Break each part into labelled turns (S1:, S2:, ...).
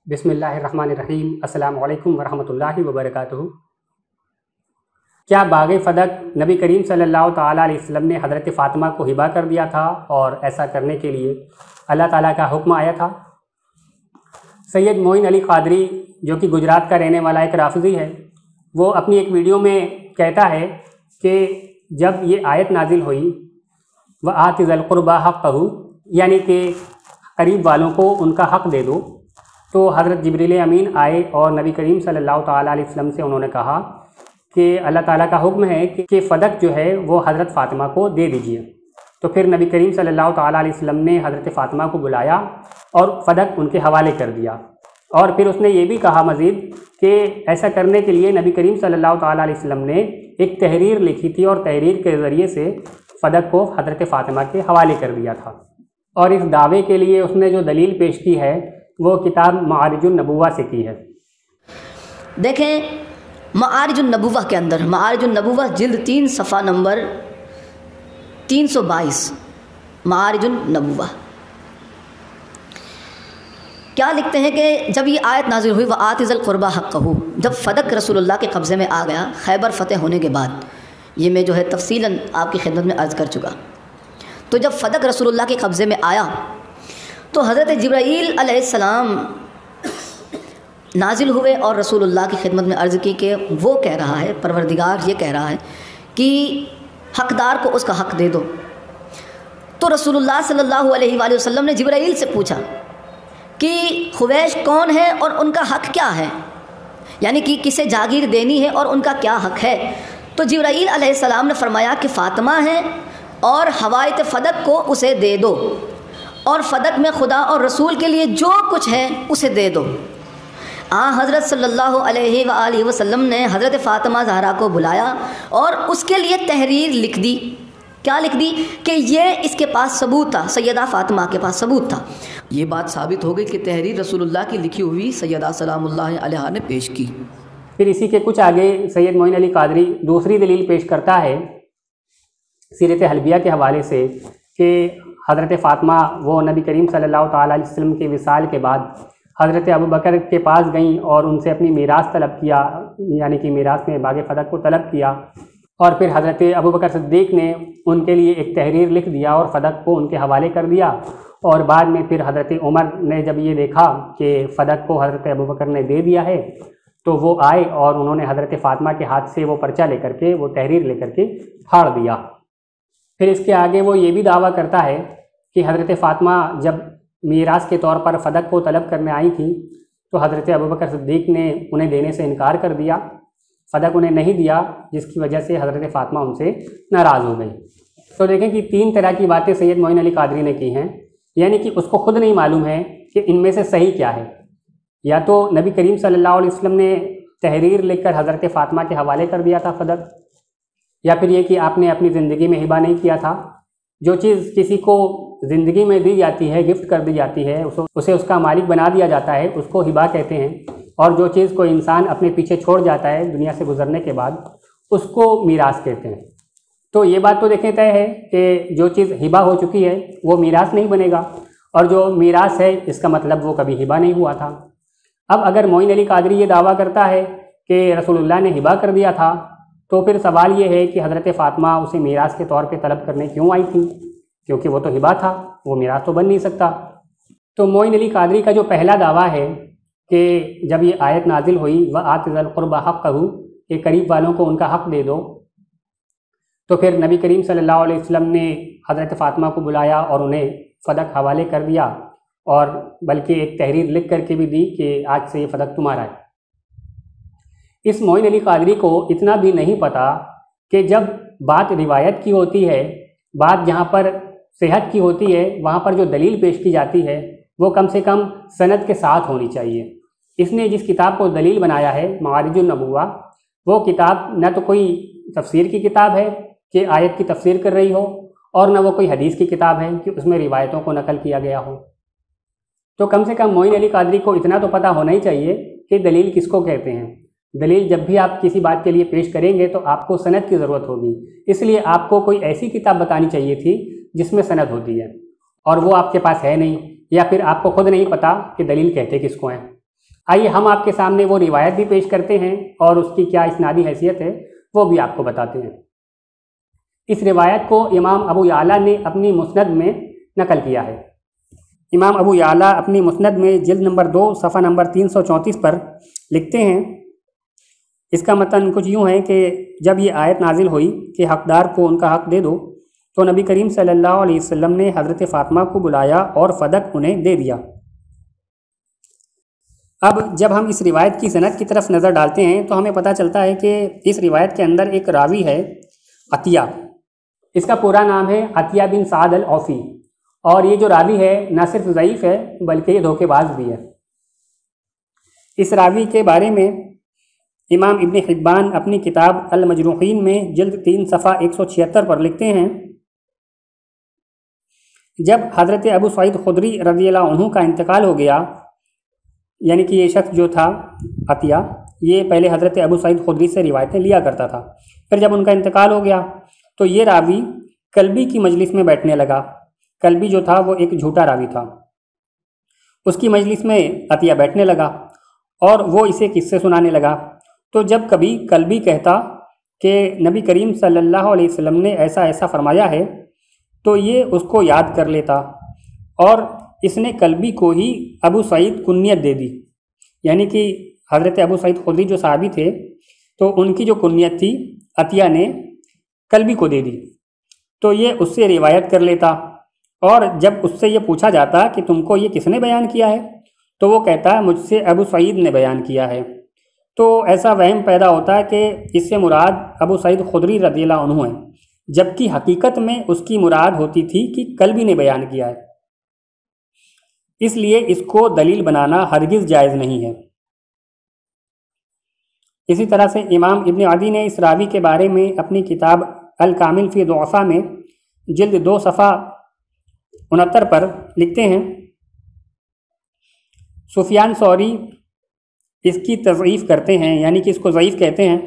S1: بسم اللہ الرحمن الرحیم۔ السلام علیکم ورحمۃ اللہ وبرکاتہ۔ کیا باغ فدق نبی کریم صلی اللہ تعالیٰ علیہ وسلم نے حضرت فاطمہ کو ہبہ کر دیا تھا اور ایسا کرنے کے لیے اللہ تعالیٰ کا حکم آیا تھا؟ سید معین علی قادری جو کہ گجرات کا رہنے والا ایک رافضی ہے، وہ اپنی ایک ویڈیو میں کہتا ہے کہ جب یہ آیت نازل ہوئی وَآتِ ذِی الْقُرْبَىٰ حَقَّهُ، یعنی کہ قریب والوں کو ان کا حق دے دو، تو حضرت جبریل امین آئے اور نبی کریم صلی اللہ تعالیٰ علیہ وسلم سے انہوں نے کہا کہ اللہ تعالیٰ کا حکم ہے کہ فدق جو ہے وہ حضرت فاطمہ کو دے دیجئے۔ تو پھر نبی کریم صلی اللہ تعالیٰ علیہ وسلم نے حضرت فاطمہ کو بلایا اور فدق ان کے حوالے کر دیا، اور پھر اس نے یہ بھی کہا مزید کہ ایسا کرنے کے لیے نبی کریم صلی اللہ تعالیٰ علیہ وسلم نے ایک تحریر لکھی تھی اور تحریر کے ذریعے سے فدق کو حضرت فاطمہ کے حوالے کر دیا تھا۔ اور اس دعوے کے لیے اس نے جو دلیل پیش کی ہے وہ کتاب معارج النبوہ سے کی ہے۔
S2: دیکھیں معارج النبوہ کے اندر، معارج النبوہ جلد 3 صفحہ نمبر 322، معارج النبوہ کیا لکھتے ہیں کہ جب یہ آیت نازل ہوئی وَآتِ ذِی الْقُرْبَىٰ حَقَّهُ، جب فدق رسول اللہ کے قبضے میں آ گیا خیبر فتح ہونے کے بعد، یہ میں جو ہے تفصیلاً آپ کی خدمت میں عرض کر چکا، تو جب فدق رسول اللہ کے قبضے میں آیا تو حضرت جبرائیل علیہ السلام نازل ہوئے اور رسول اللہ کی خدمت میں عرض کی کہ وہ کہہ رہا ہے، پروردگار یہ کہہ رہا ہے کہ حقدار کو اس کا حق دے دو۔ تو رسول اللہ صلی اللہ علیہ وآلہ وسلم نے جبرائیل سے پوچھا کہ خویش کون ہے اور ان کا حق کیا ہے، یعنی کہ کسے جاگیر دینی ہے اور ان کا کیا حق ہے۔ تو جبرائیل علیہ السلام نے فرمایا کہ فاطمہ ہے اور حوائط فدق کو اسے دے دو، اور فدق میں خدا اور رسول کے لیے جو کچھ ہے اسے دے دو۔ حضرت صلی اللہ علیہ وآلہ وسلم نے حضرت فاطمہ زہرا کو بلایا اور اس کے لیے تحریر لکھ دی۔ کیا لکھ دی؟ کہ یہ اس کے پاس ثبوت تھا، سیدہ فاطمہ کے پاس ثبوت تھا۔ یہ بات ثابت ہو گئی کہ تحریر رسول اللہ کی لکھی ہوئی سیدہ سلام اللہ علیہا نے پیش کی۔
S1: پھر اسی کے کچھ آگے سید معین علی قادری دوسری دلیل پیش کرتا ہے سیرت حلبیہ کے حوالے سے کہ حضرت فاطمہ وہ نبی کریم صلی اللہ تعالیٰ علیہ وسلم کے وصال کے بعد حضرت ابوبکر کے پاس گئیں اور ان سے اپنی میراث طلب کیا، یعنی کہ میراث میں باغ فدق کو طلب کیا، اور پھر حضرت ابوبکر صدیق نے ان کے لیے ایک تحریر لکھ دیا اور فدق کو ان کے حوالے کر دیا، اور بعد میں پھر حضرت عمر نے جب یہ دیکھا کہ فدق کو حضرت ابوبکر نے دے دیا ہے تو وہ آئے اور انہوں نے حضرت فاطمہ کے ہاتھ سے وہ پرچہ لے کر کے، وہ تحریر لے کر کے پھاڑ دیا۔ پھر اس کے آگے وہ یہ بھی دعویٰ کرتا ہے کہ حضرت فاطمہ جب میراث کے طور پر فدق کو طلب کرنے آئی تھیں تو حضرت ابوبکر صدیق نے انہیں دینے سے انکار کر دیا، فدق انہیں نہیں دیا، جس کی وجہ سے حضرت فاطمہ ان سے ناراض ہو گئی۔ تو دیکھیں کہ 3 طرح کی باتیں سید معین علی قادری نے کی ہیں، یعنی کہ اس کو خود نہیں معلوم ہے کہ ان میں سے صحیح کیا ہے۔ یا تو نبی کریم صلی اللہ علیہ وسلم نے تحریر لکھ کر حضرت فاطمہ کے حوالے کر دیا تھا فدق، یا پھر یہ کہ آپ نے اپنی زندگی میں ہبہ نہیں کیا تھا۔ جو چیز کسی کو زندگی میں دی جاتی ہے، گفٹ کر دی جاتی ہے، اسے اس کا مالک بنا دیا جاتا ہے، اس کو ہبہ کہتے ہیں، اور جو چیز کوئی انسان اپنے پیچھے چھوڑ جاتا ہے دنیا سے گزرنے کے بعد اس کو میراث کہتے ہیں۔ تو یہ بات تو دیکھیں طے ہے کہ جو چیز ہبہ ہو چکی ہے وہ میراث نہیں بنے گا، اور جو میراث ہے اس کا مطلب وہ کبھی ہبہ نہیں ہوا تھا۔ اب اگر معین علی قادری یہ دعویٰ کرتا ہے کہ رسول اللہ نے ہبہ کر دیا تھا، تو پھر سوال یہ ہے کہ حضرت فاطمہ اسے میراث کے طور پہ طلب کرنے کیوں آئی تھیں؟ کیونکہ وہ تو ہبہ تھا، وہ میراث تو بن نہیں سکتا۔ تو معین علی قادری کا جو پہلا دعویٰ ہے کہ جب یہ آیت نازل ہوئی وَآتِ ذِی الْقُرْبَىٰ حَقَّهُ، کہ قریب والوں کو ان کا حق دے دو، تو پھر نبی کریم صلی اللہ علیہ وسلم نے حضرت فاطمہ کو بلایا اور انہیں فدق حوالے کر دیا، اور بلکہ ایک تحریر لکھ کر کے بھی دی کہ آج سے یہ فدق تمہارا ہے۔ اس معین علی قادری کو اتنا بھی نہیں پتہ کہ جب بات روایت کی ہوتی ہے، بات جہاں پر صحت کی ہوتی ہے، وہاں پر جو دلیل پیش کی جاتی ہے وہ کم سے کم سند کے ساتھ ہونی چاہیے۔ اس نے جس کتاب کو دلیل بنایا ہے معارج النبوہ، وہ کتاب نہ تو کوئی تفسیر کی کتاب ہے کہ آیت کی تفسیر کر رہی ہو، اور نہ وہ کوئی حدیث کی کتاب ہے کہ اس میں روایتوں کو نقل کیا گیا ہو۔ تو کم سے کم معین علی قادری کو اتنا تو پتہ ہونا ہی چاہیے کہ دلیل کس کو کہتے ہیں۔ دلیل جب بھی آپ کسی بات کے لیے پیش کریں گے تو آپ کو سند کی ضرورت ہوگی، اس لیے آپ کو کوئی ایسی کتاب بتانی چاہیے تھی جس میں سند ہوتی ہے، اور وہ آپ کے پاس ہے نہیں، یا پھر آپ کو خود نہیں پتہ کہ دلیل کہتے کس کو ہیں۔ آئیے ہم آپ کے سامنے وہ روایت بھی پیش کرتے ہیں اور اس کی کیا اسنادی حیثیت ہے وہ بھی آپ کو بتاتے ہیں۔ اس روایت کو امام ابو یعلا نے اپنی مسند میں نقل کیا ہے۔ امام ابو یعلا اپنی مسند میں جلد نمبر 2 صفحہ نمبر 334 پر لکھتے ہیں، اس کا متن کچھ یوں ہے کہ جب یہ آیت نازل ہوئی کہ حقدار کو ان کا حق دے دو، تو نبی کریم صلی اللہ علیہ وسلم نے حضرت فاطمہ کو بلایا اور فدق انہیں دے دیا۔ اب جب ہم اس روایت کی سند کی طرف نظر ڈالتے ہیں تو ہمیں پتہ چلتا ہے کہ اس روایت کے اندر ایک راوی ہے عطیہ، اس کا پورا نام ہے عطیہ بن سعد العوفی، اور یہ جو راوی ہے نہ صرف ضعیف ہے بلکہ یہ دھوکے باز بھی ہے۔ اس راوی کے بارے میں امام ابن حبان اپنی کتاب المجروحین میں جلد 3 صفحہ 176 پر لکھتے ہیں، جب حضرت ابو سعید خدری رضی اللہ عنہ کا انتقال ہو گیا، یعنی کہ یہ شخص جو تھا عطیہ، یہ پہلے حضرت ابو سعید خدری سے روایتیں لیا کرتا تھا، پھر جب ان کا انتقال ہو گیا تو یہ راوی کلبی کی مجلس میں بیٹھنے لگا۔ کلبی جو تھا وہ ایک جھوٹا راوی تھا، اس کی مجلس میں عطیہ بیٹھنے لگا اور وہ اسے قصے سنانے لگا۔ تو جب کبھی کلبی کہتا کہ نبی کریم صلی اللہ علیہ وسلم نے ایسا ایسا فرمایا ہے تو یہ اس کو یاد کر لیتا، اور اس نے کلبی کو ہی ابو سعید کنیت دے دی، یعنی کہ حضرت ابو سعید خدری جو صحابی تھے تو ان کی جو کنیت تھی عطیہ نے کلبی کو دے دی، تو یہ اس سے روایت کر لیتا، اور جب اس سے یہ پوچھا جاتا کہ تم کو یہ کس نے بیان کیا ہے تو وہ کہتا مجھ سے ابو سعید نے بیان کیا ہے۔ تو ایسا وہم پیدا ہوتا ہے کہ اس سے مراد ابو سعید خدری رضی اللہ عنہ ہے، جبکہ حقیقت میں اس کی مراد ہوتی تھی کہ کلبی نے بیان کیا ہے، اس لیے اس کو دلیل بنانا ہرگز جائز نہیں ہے۔ اسی طرح سے امام ابن عدی نے اس راوی کے بارے میں اپنی کتاب الکامل فی ضعفاء میں جلد 2 صفحہ 69 پر لکھتے ہیں، سفیان ثوری اس کی تضعیف کرتے ہیں، یعنی کہ اس کو ضعیف کہتے ہیں،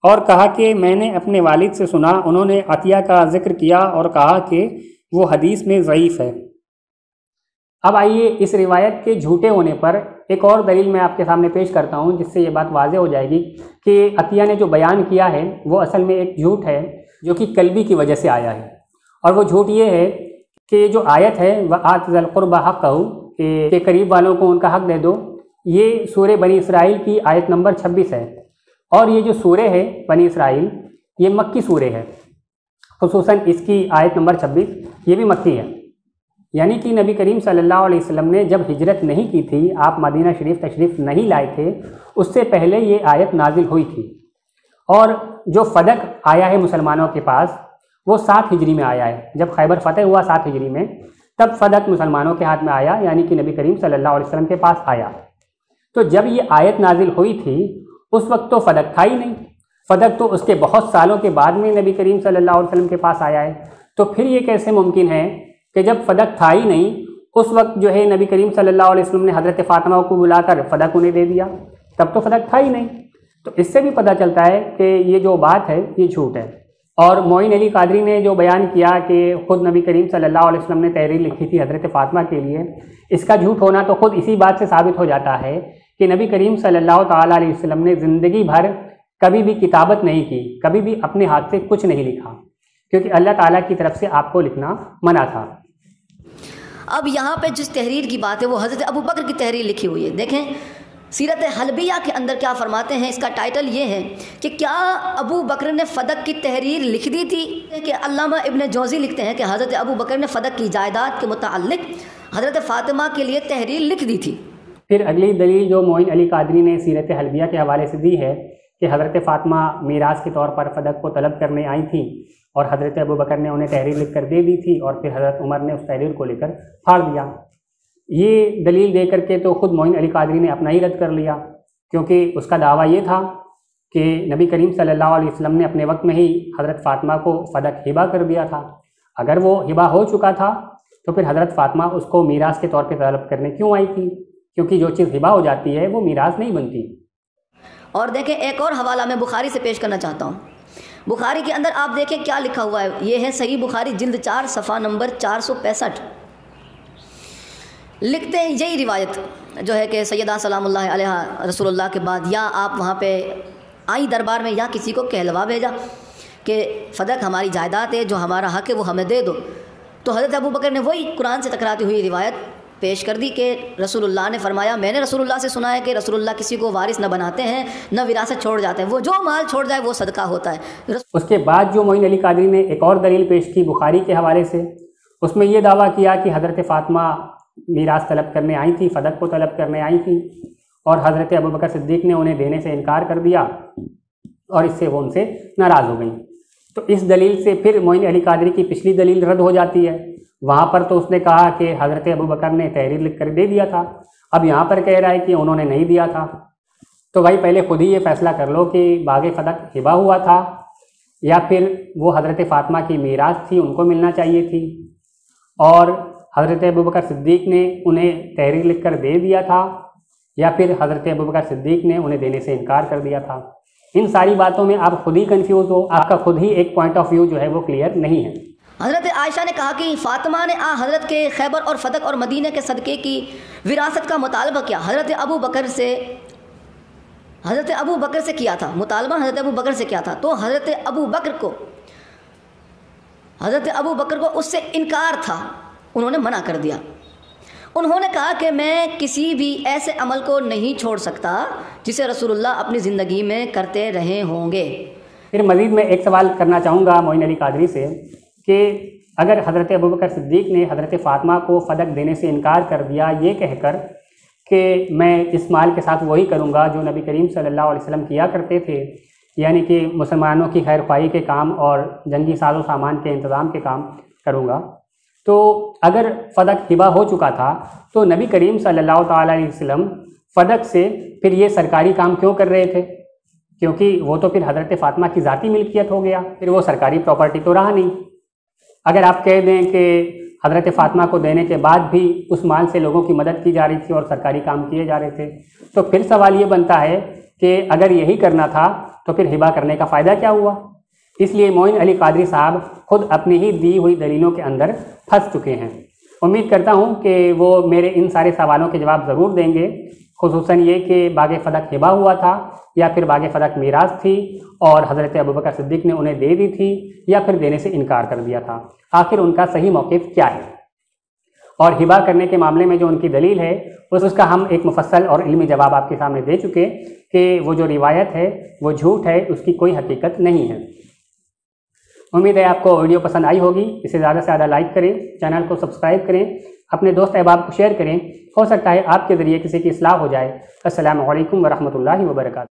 S1: اور کہا کہ میں نے اپنے والد سے سنا، انہوں نے عطیہ کا ذکر کیا اور کہا کہ وہ حدیث میں ضعیف ہے۔ اب آئیے اس روایت کے جھوٹے ہونے پر ایک اور دلیل میں آپ کے سامنے پیش کرتا ہوں، جس سے یہ بات واضح ہو جائے گی کہ عطیہ نے جو بیان کیا ہے وہ اصل میں ایک جھوٹ ہے جو کہ کلبی کی وجہ سے آیا ہے، اور وہ جھوٹ یہ ہے کہ جو آیت ہے وَآتِ ذِی الْقُرْبَىٰ حَقَّهُ کہ قریب والوں کو ان کا حق دے دو، یہ سورہ بنی اسرائیل کی آیت نمبر 26 ہے، اور یہ جو سورہ ہے بنی اسرائیل یہ مکی سورہ ہے، خصوصاً اس کی آیت نمبر 26 یہ بھی مکی ہے، یعنی کہ نبی کریم صلی اللہ علیہ وسلم نے جب ہجرت نہیں کی تھی، آپ مدینہ شریف تشریف نہیں لائے تھے، اس سے پہلے یہ آیت نازل ہوئی تھی، اور جو فدق آیا ہے مسلمانوں کے پاس وہ 7 ہجری میں آیا ہے، جب خیبر فتح ہوا 7 ہجری میں، تب فدق مسلمانوں کے ہاتھ میں آیا، یعنی کہ نبی کریم صلی اللہ علیہ وسلم کے پاس آیا۔ تو جب یہ آیت نازل ہوئی تھی اس وقت تو فدق تھا ہی نہیں، فدق تو اس کے بہت سالوں کے بعد میں نبی کریم صلی اللہ علیہ وسلم کے پاس آیا ہے، تو پھر یہ کیسے ممکن ہے کہ جب فدق تھا ہی نہیں اس وقت جو ہے نبی کریم صلی اللہ علیہ وسلم نے حضرت فاطمہ کو بلا کر فدق انہیں دے دیا؟ تب تو فدق تھا ہی نہیں۔ تو اس سے بھی پتہ چلتا ہے کہ یہ جو بات ہے یہ جھوٹ ہے۔ اور معین علی قادری نے جو بیان کیا کہ خود نبی کریم صلی اللہ علیہ وسلم نے تحریر لکھی تھی حضرت فاطمہ کے لیے، اس کا جھوٹ ہونا تو خود اسی بات سے ثابت ہو جاتا ہے کہ نبی کریم صلی اللہ تعالیٰ علیہ وسلم نے زندگی بھر کبھی بھی کتابت نہیں کی، کبھی بھی اپنے ہاتھ سے کچھ نہیں لکھا، کیونکہ اللہ تعالیٰ کی طرف سے آپ کو لکھنا منع تھا۔
S2: اب یہاں پہ جس تحریر کی بات ہے وہ حضرت ابو بکر کی تحریر لکھی ہوئی ہے۔ دیکھیں سیرت حلبیہ کے اندر کیا فرماتے ہیں، اس کا ٹائٹل یہ ہے کہ کیا ابو بکر نے فدق کی تحریر لکھ دی تھی؟ کہ علامہ ابن جوزی لکھتے ہیں کہ حضرت ابو بکر نے فدق کی جائیداد کے متعلق حضرت فاطمہ کے لیے تحریر لکھ دی تھی۔
S1: پھر اگلی دلیل جو معین علی قادری نے سیرت حلبیہ کے حوالے سے دی ہے کہ حضرت فاطمہ میراث کے طور پر فدق کو طلب کرنے آئی تھیں اور حضرت ابو بکر نے انہیں تحریر لکھ کر دے دی تھی، اور پھر حضرت عمر نے اس تحریر کو لے کر پھاڑ دیا۔ یہ دلیل دے کر کے تو خود معین علی قادری نے اپنا ہی رد کر لیا، کیونکہ اس کا دعویٰ یہ تھا کہ نبی کریم صلی اللہ علیہ وسلم نے اپنے وقت میں ہی حضرت فاطمہ کو فدق ہبہ کر دیا تھا۔ اگر وہ ہبہ ہو چکا تھا تو پھر حضرت فاطمہ اس کو میراث کے طور پہ طلب کرنے کیوں آئی تھی؟ کیونکہ جو چیز ہبہ ہو جاتی ہے وہ میراث نہیں بنتی۔
S2: اور دیکھیں ایک اور حوالہ میں بخاری سے پیش کرنا چاہتا ہوں۔ بخاری کے اندر آپ دیکھیں کیا لکھا ہوا ہے، یہ ہے صحیح بخاری جلد 4 صفحہ نمبر 465۔ لکھتے ہیں یہی روایت جو ہے کہ سیدہ سلام اللہ علیہ رسول اللہ کے بعد یا آپ وہاں پہ آئیں دربار میں یا کسی کو کہلوا بھیجا کہ فدق ہماری جائیداد ہے، جو ہمارا حق ہے وہ ہمیں دے دو. تو حضرت ابو بکر نے وہی قرآن سے ٹکراتی ہوئی روایت پیش کر دی کہ رسول اللہ نے فرمایا، میں نے رسول اللہ سے سنا ہے کہ رسول اللہ کسی کو وارث نہ بناتے ہیں نہ وراثت چھوڑ جاتے ہیں، وہ جو مال چھوڑ جائے وہ صدقہ ہوتا ہے.
S1: اس کے بعد جو معین علی قادری نے ایک اور دلیل پیش کی بخاری کے حوالے سے، اس میں یہ دعویٰ کیا کہ حضرت فاطمہ میراث طلب کرنے آئی تھیں، فدق کو طلب کرنے آئی تھیں، اور حضرت ابوبکر صدیق نے انہیں دینے سے انکار کر دیا اور اس سے وہ ان سے ناراض ہو گئیں. تو اس دلیل سے پھر معین علی قادری کی پچھلی دلیل رد ہو جاتی ہے. وہاں پر تو اس نے کہا کہ حضرت ابوبکر نے تحریر لکھ کر دے دیا تھا، اب یہاں پر کہہ رہا ہے کہ انہوں نے نہیں دیا تھا. تو بھائی پہلے خود ہی یہ فیصلہ کر لو کہ باغ فدق ہبہ ہوا تھا یا پھر وہ حضرت فاطمہ کی میراث تھی، ان کو ملنا چاہیے تھی، اور حضرت ابوبکر صدیق نے انہیں تحریر لکھ کر دے دیا تھا، یا پھر حضرت ابوبکر صدیق نے انہیں دینے سے انکار کر دیا تھا. ان ساری باتوں میں آپ خود ہی کنفیوز ہو، آپ کا خود ہی ایک پوائنٹ آف ویو جو ہے وہ کلیئر نہیں ہے.
S2: حضرت عائشہ نے کہا کہ فاطمہ نے حضرت کے خیبر اور فدق اور مدینہ کے صدقے کی وراثت کا مطالبہ کیا. حضرت ابو بکر سے کیا تھا مطالبہ، حضرت ابو بکر سے کیا تھا. تو حضرت ابو بکر کو اس سے انکار تھا، انہوں نے منع کر دیا. انہوں نے کہا کہ میں کسی بھی ایسے عمل کو نہیں چھوڑ سکتا جسے رسول اللہ اپنی زندگی میں کرتے رہے ہوں گے.
S1: پھر مزید میں ایک سوال کرنا چاہوں گا معین علی قادری سے کہ اگر حضرت ابوبکر صدیق نے حضرت فاطمہ کو فدق دینے سے انکار کر دیا یہ کہہ کر کہ میں اس مال کے ساتھ وہی کروں گا جو نبی کریم صلی اللہ علیہ وسلم کیا کرتے تھے، یعنی کہ مسلمانوں کی خیر خواہی کے کام اور جنگی ساز و سامان کے انتظام کے کام کروں گا، تو اگر فدق ہبہ ہو چکا تھا تو نبی کریم صلی اللہ تعالیٰ علیہ وسلم فدق سے پھر یہ سرکاری کام کیوں کر رہے تھے؟ کیونکہ وہ تو پھر حضرت فاطمہ کی ذاتی ملکیت ہو گیا، پھر وہ سرکاری پراپرٹی تو رہا نہیں. اگر آپ کہہ دیں کہ حضرت فاطمہ کو دینے کے بعد بھی اس مال سے لوگوں کی مدد کی جا رہی تھی اور سرکاری کام کیے جا رہے تھے، تو پھر سوال یہ بنتا ہے کہ اگر یہی کرنا تھا تو پھر ہبہ کرنے کا فائدہ کیا ہوا؟ اس لیے معین علی قادری صاحب خود اپنی ہی دی ہوئی دلیلوں کے اندر پھنس چکے ہیں. امید کرتا ہوں کہ وہ میرے ان سارے سوالوں کے جواب ضرور دیں گے، خصوصاً یہ کہ باغ فدق ہبہ ہوا تھا یا پھر باغ فدق میراث تھی اور حضرت ابوبکر صدیق نے انہیں دے دی تھی یا پھر دینے سے انکار کر دیا تھا. آخر ان کا صحیح موقف کیا ہے؟ اور ہبہ کرنے کے معاملے میں جو ان کی دلیل ہے اس کا ہم ایک مفصل اور علمی جواب آپ کے سامنے دے چکے کہ وہ جو روایت ہے وہ جھوٹ ہے، اس کی کوئی حقیقت نہیں ہے. امید ہے آپ کو ویڈیو پسند آئی ہوگی. اسے زیادہ سے زیادہ لائک کریں، چینل کو سبسکرائب کریں، اپنے دوست احباب کو شیئر کریں، ہو سکتا ہے آپ کے ذریعے کسی کی اصلاح ہو جائے. السلام علیکم ورحمۃ اللہ وبرکاتہ.